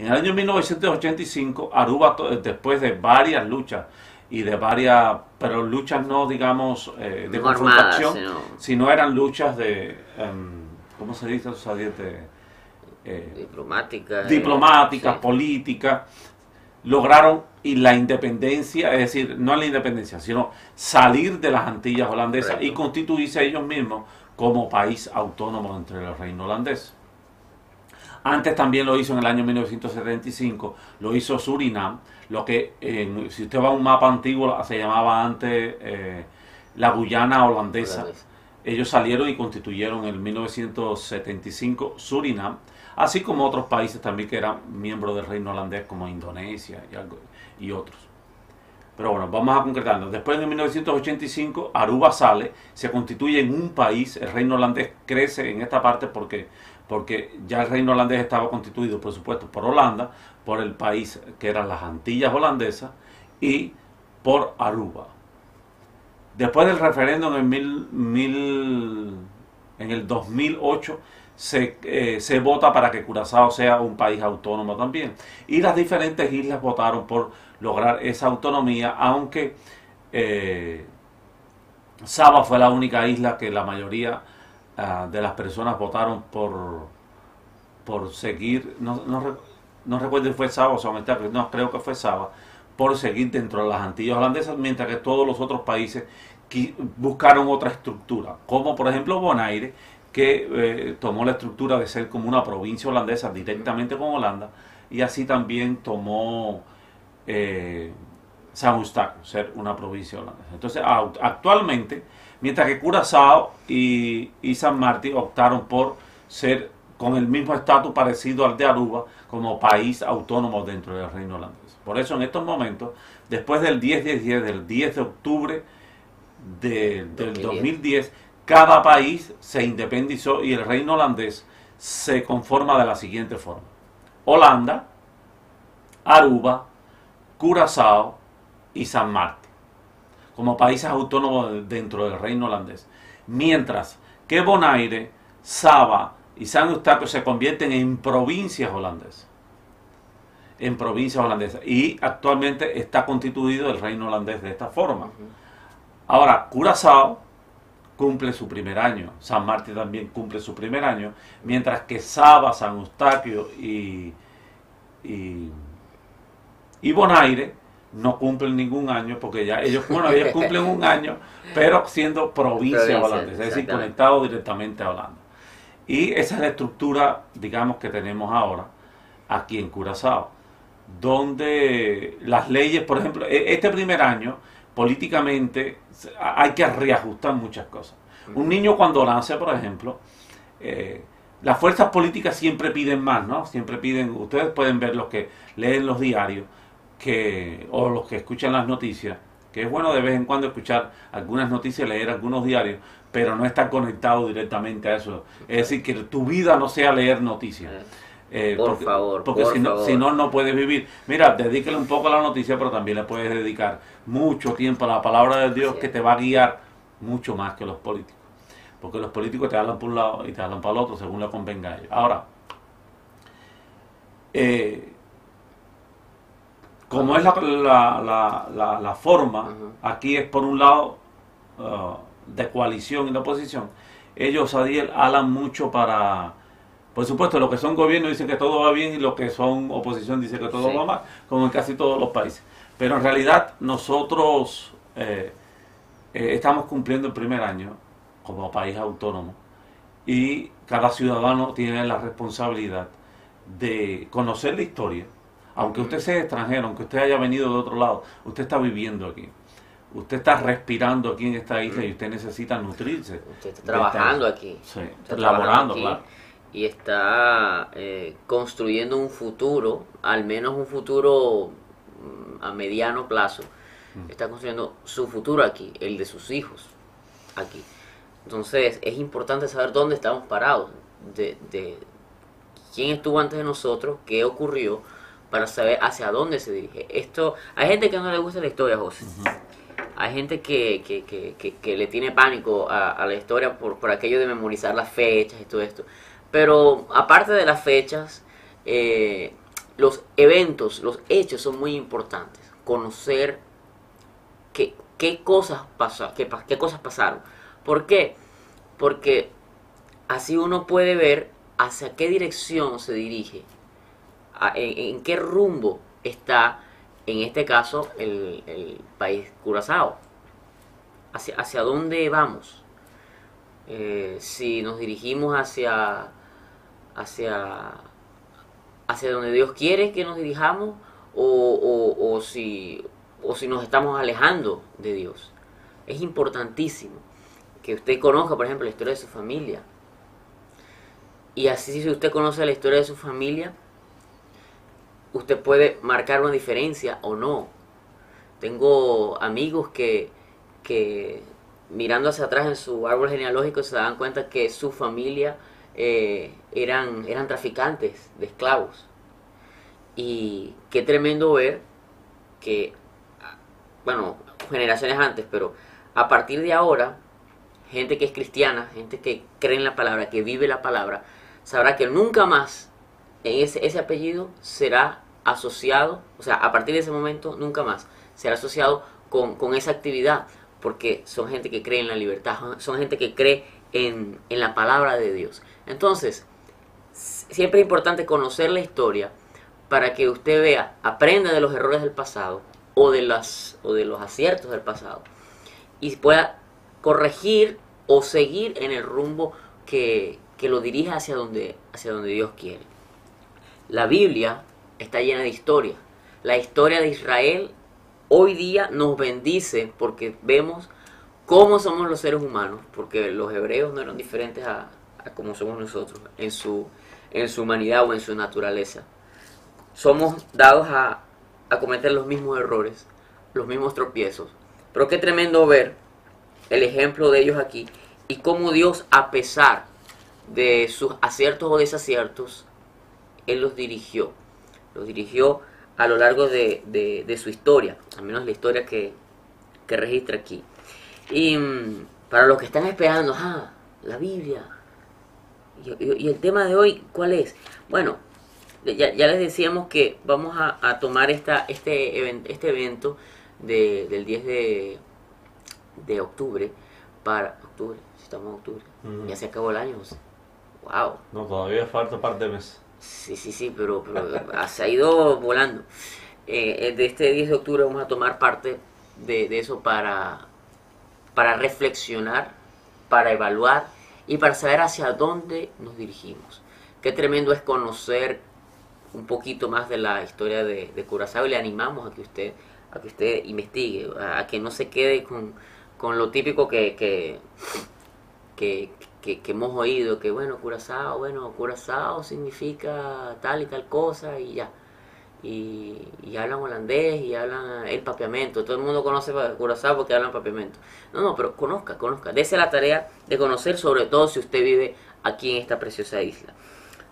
En el año 1985, Aruba, después de varias luchas y de varias, pero luchas no digamos de No confrontación, armadas, sino sino eran luchas de, ¿cómo se dice? O sea, diplomáticas, diplomáticas, sí, políticas, lograron y la independencia, es decir, no la independencia, sino salir de las Antillas holandesas y correcto. constituirse ellos mismos como país autónomo entre el reino holandés. Antes también lo hizo en el año 1975, lo hizo Surinam, lo que si usted va a un mapa antiguo se llamaba antes la Guyana holandesa. Holandés. Ellos salieron y constituyeron en 1975 Surinam, así como otros países también que eran miembros del reino holandés como Indonesia y otros. Pero bueno, vamos a concretarnos. Después de 1985, Aruba sale, se constituye en un país, el reino holandés crece en esta parte porque ya el reino holandés estaba constituido, por supuesto, por Holanda, por el país que eran las Antillas holandesas y por Aruba. Después del referéndum en el 2008 se vota para que Curazao sea un país autónomo también. Y las diferentes islas votaron por lograr esa autonomía, aunque eh, Saba fue la única isla que la mayoría de las personas votaron por seguir, no recuerdo si fue Saba o San Esteban, no creo que fue Saba, por seguir dentro de las Antillas holandesas, mientras que todos los otros países buscaron otra estructura, como por ejemplo Bonaire, que tomó la estructura de ser como una provincia holandesa directamente con Holanda, y así también tomó eh, San Eustaquio, ser una provincia holandesa. Entonces, actualmente, mientras que Curazao y San Martín optaron por ser con el mismo estatus parecido al de Aruba como país autónomo dentro del reino holandés. Por eso en estos momentos, después del 10-10-10, del 10 de octubre del 2010. 2010, cada país se independizó y el reino holandés se conforma de la siguiente forma: Holanda, Aruba, Curazao y San Martín, como países autónomos dentro del reino holandés. Mientras que Bonaire, Saba y San Eustaquio se convierten en provincias holandesas. En provincias holandesas. Y actualmente está constituido el reino holandés de esta forma. Ahora, Curazao cumple su primer año, San Martín también cumple su primer año, mientras que Saba, San Eustaquio y, y Bonaire no cumplen ningún año, porque ya ellos, bueno, ellos cumplen un año, pero siendo provincia holandesa, es decir, Exactamente. conectado directamente a Holanda. Y esa es la estructura, digamos, que tenemos ahora aquí en Curazao, donde las leyes, por ejemplo, este primer año, políticamente, hay que reajustar muchas cosas. Un niño cuando nace, por ejemplo, las fuerzas políticas siempre piden más, ¿no? Siempre piden, ustedes pueden ver los que leen los diarios, o los que escuchan las noticias, que es bueno de vez en cuando escuchar algunas noticias, leer algunos diarios, pero no estar conectado directamente a eso. Es decir, que tu vida no sea leer noticias. Eh, Porque, porque por si favor. no, no puedes vivir. Mira, dedícale un poco a la noticia, pero también le puedes dedicar mucho tiempo a la palabra de Dios, Así que es. te va a guiar mucho más que los políticos. Porque los políticos te hablan por un lado y te hablan para el otro según le convenga a ellos. Ahora, eh, como es la forma, Ujú. aquí es por un lado de coalición y de oposición. Ellos, Adiel, hablan mucho para, por supuesto, los que son gobierno dicen que todo va bien y los que son oposición dicen que todo va Sí. mal, como en casi todos los países. Pero en realidad nosotros estamos cumpliendo el primer año como país autónomo y cada ciudadano tiene la responsabilidad de conocer la historia. Aunque usted Ujú. sea extranjero, aunque usted haya venido de otro lado, usted está viviendo aquí. Usted está respirando aquí en esta isla y Ujú. usted necesita nutrirse Usted está de esta isla. trabajando aquí. Sí, Está trabajando laborando, aquí claro. y está construyendo un futuro, al menos un futuro a mediano plazo. Está construyendo su futuro aquí, el de sus hijos aquí. Entonces es importante saber dónde estamos parados, de quién estuvo antes de nosotros, qué ocurrió, para saber hacia dónde se dirige. Esto, hay gente que no le gusta la historia, José. Hay gente que le tiene pánico a la historia por aquello de memorizar las fechas y todo esto. Pero aparte de las fechas, eh, los eventos, los hechos son muy importantes. Conocer qué cosas pasaron. ¿Por qué? Porque así uno puede ver hacia qué dirección se dirige, en qué rumbo está, en este caso, el país Curazao. Hacia dónde vamos. Si nos dirigimos hacia donde Dios quiere que nos dirijamos, o si nos estamos alejando de Dios. Es importantísimo que usted conozca, por ejemplo, la historia de su familia. Y así, si usted conoce la historia de su familia, usted puede marcar una diferencia o no. Tengo amigos que mirando hacia atrás en su árbol genealógico se dan cuenta que su familia eran traficantes de esclavos. Y qué tremendo ver que, bueno, generaciones antes, pero a partir de ahora, gente que es cristiana, gente que cree en la palabra, que vive la palabra, sabrá que nunca más en ese apellido será asociado, o sea, a partir de ese momento nunca más será asociado con esa actividad, porque son gente que cree en la libertad, son gente que cree en la palabra de Dios. Entonces, siempre es importante conocer la historia para que usted vea, aprenda de los errores del pasado o de los aciertos del pasado y pueda corregir o seguir en el rumbo que lo dirija hacia donde Dios quiere. La Biblia está llena de historia. La historia de Israel hoy día nos bendice porque vemos cómo somos los seres humanos, porque los hebreos no eran diferentes a como somos nosotros en su humanidad o en su naturaleza. Somos dados a cometer los mismos errores, los mismos tropiezos. Pero qué tremendo ver el ejemplo de ellos aquí y cómo Dios, a pesar de sus aciertos o desaciertos, Él los dirigió a lo largo de su historia, al menos la historia que registra aquí. Y para los que están esperando, la Biblia, y el tema de hoy, ¿cuál es? Bueno, ya les decíamos que vamos a tomar este evento del 10 de octubre, para octubre, si estamos en octubre, ya se acabó el año, José. Wow. No, todavía falta un par de meses. Sí, pero se ha ido volando. De este 10 de octubre vamos a tomar parte de eso para reflexionar, para evaluar y para saber hacia dónde nos dirigimos. Qué tremendo es conocer un poquito más de la historia de Curazao, y le animamos a que usted investigue, a que no se quede con lo típico que hemos oído, que Curazao significa tal y tal cosa y ya. Y hablan holandés y hablan el papiamento. Todo el mundo conoce Curazao porque hablan papiamento. No, pero conozca. Dese la tarea de conocer, sobre todo si usted vive aquí en esta preciosa isla.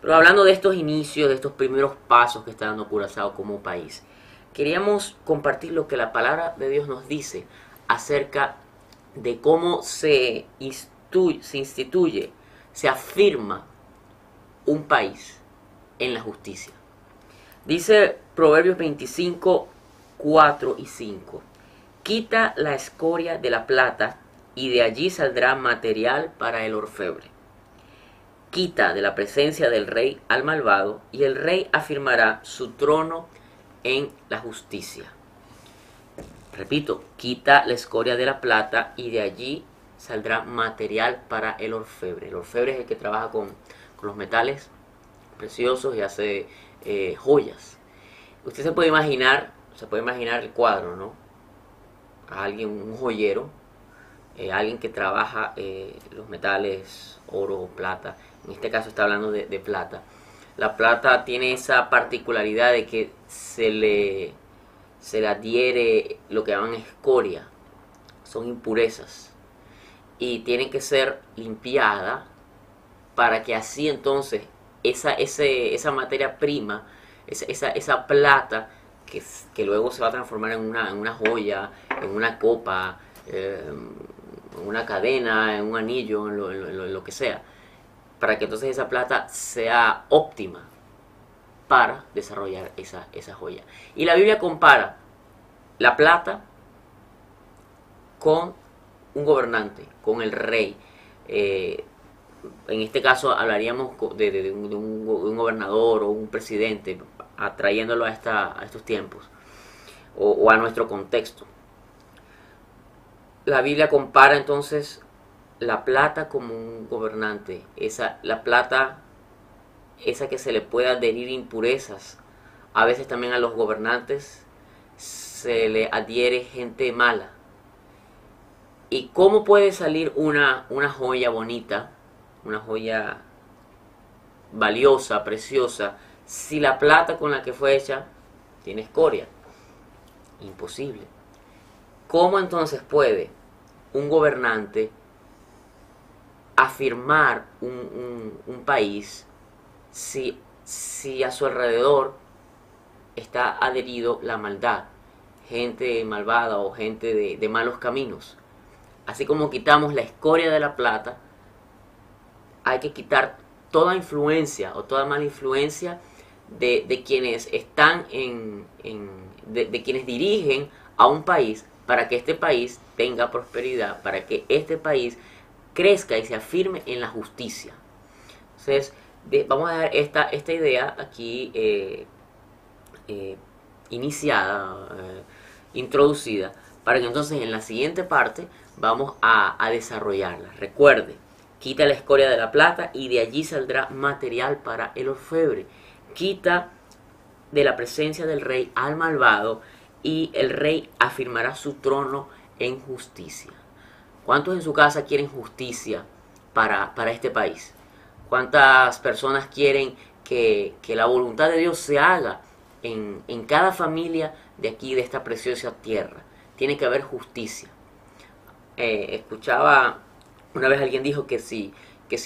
Pero hablando de estos inicios, de estos primeros pasos que está dando Curazao como país, queríamos compartir lo que la palabra de Dios nos dice acerca de cómo se instituye, se afirma un país en la justicia. Dice Proverbios 25, 4 y 5. Quita la escoria de la plata y de allí saldrá material para el orfebre. Quita de la presencia del rey al malvado y el rey afirmará su trono en la justicia. Repito, quita la escoria de la plata y de allí saldrá material para el orfebre. El orfebre es el que trabaja con los metales preciosos y hace joyas. Usted se puede imaginar el cuadro, ¿no? A alguien, un joyero, alguien que trabaja los metales, oro, plata. En este caso está hablando de plata. La plata tiene esa particularidad de que se le adhiere lo que llaman escoria. Son impurezas. Y tienen que ser limpiadas para que así entonces esa materia prima, esa plata que luego se va a transformar en una joya, en una copa, en una cadena, en un anillo, en lo que sea, para que entonces esa plata sea óptima, para desarrollar esa joya. Y la Biblia compara la plata con un gobernante, con el rey. En este caso hablaríamos de un gobernador o un presidente, atrayéndolo a estos tiempos o a nuestro contexto. La Biblia compara entonces la plata como un gobernante, la plata, esa que se le puede adherir impurezas. A veces también a los gobernantes se le adhiere gente mala. ¿Y cómo puede salir una joya bonita, una joya valiosa, preciosa, si la plata con la que fue hecha tiene escoria? Imposible. ¿Cómo entonces puede un gobernante afirmar un país si a su alrededor está adherido la maldad, gente malvada o gente de malos caminos? Así como quitamos la escoria de la plata, hay que quitar toda influencia o toda mala influencia de quienes están de quienes dirigen a un país, para que este país tenga prosperidad, para que este país crezca y se afirme en la justicia. Entonces, vamos a dar esta idea aquí iniciada, introducida, para que entonces en la siguiente parte vamos a desarrollarla. Recuerde, quita la escoria de la plata y de allí saldrá material para el orfebre. Quita de la presencia del rey al malvado y el rey afirmará su trono en justicia. ¿Cuántos en su casa quieren justicia para este país? ¿Cuántas personas quieren que la voluntad de Dios se haga en cada familia de aquí, de esta preciosa tierra? Tiene que haber justicia. Escuchaba una vez alguien dijo que si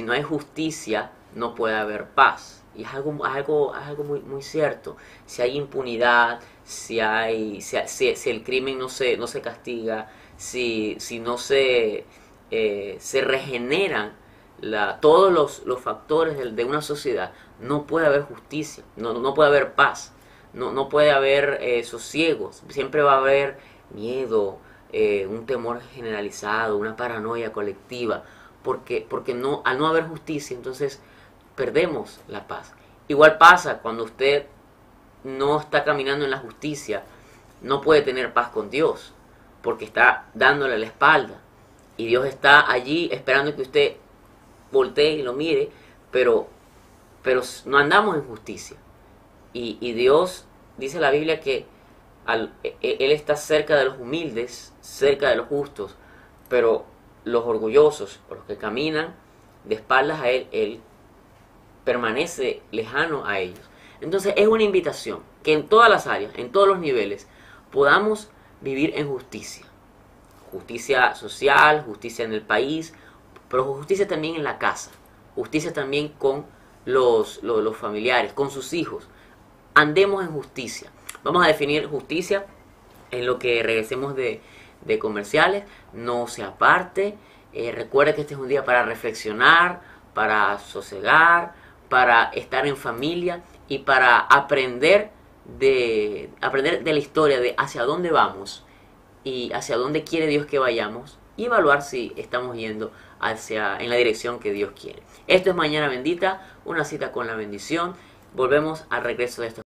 no hay justicia no puede haber paz, y es algo muy cierto. Si hay impunidad, si el crimen no se castiga, si no se regeneran todos los factores de una sociedad, no puede haber justicia, no puede haber paz, no puede haber sosiego. Siempre va a haber miedo, un temor generalizado, una paranoia colectiva, porque al no haber justicia, entonces perdemos la paz. Igual pasa cuando usted no está caminando en la justicia, no puede tener paz con Dios, porque está dándole la espalda, y Dios está allí esperando que usted voltee y lo mire, pero no andamos en justicia. Y Dios, dice la Biblia, que Él está cerca de los humildes, cerca de los justos, pero los orgullosos, o los que caminan de espaldas a Él permanece lejano a ellos. Entonces es una invitación que en todas las áreas, en todos los niveles, podamos vivir en justicia. Justicia social, justicia en el país, pero justicia también en la casa, justicia también con los familiares, con sus hijos. Andemos en justicia. Vamos a definir justicia en lo que regresemos de comerciales. No se aparte. Recuerde que este es un día para reflexionar, para sosegar, para estar en familia y para aprender de la historia, de hacia dónde vamos y hacia dónde quiere Dios que vayamos, y evaluar si estamos yendo en la dirección que Dios quiere. Esto es Mañana Bendita, una cita con la bendición. Volvemos al regreso de esto.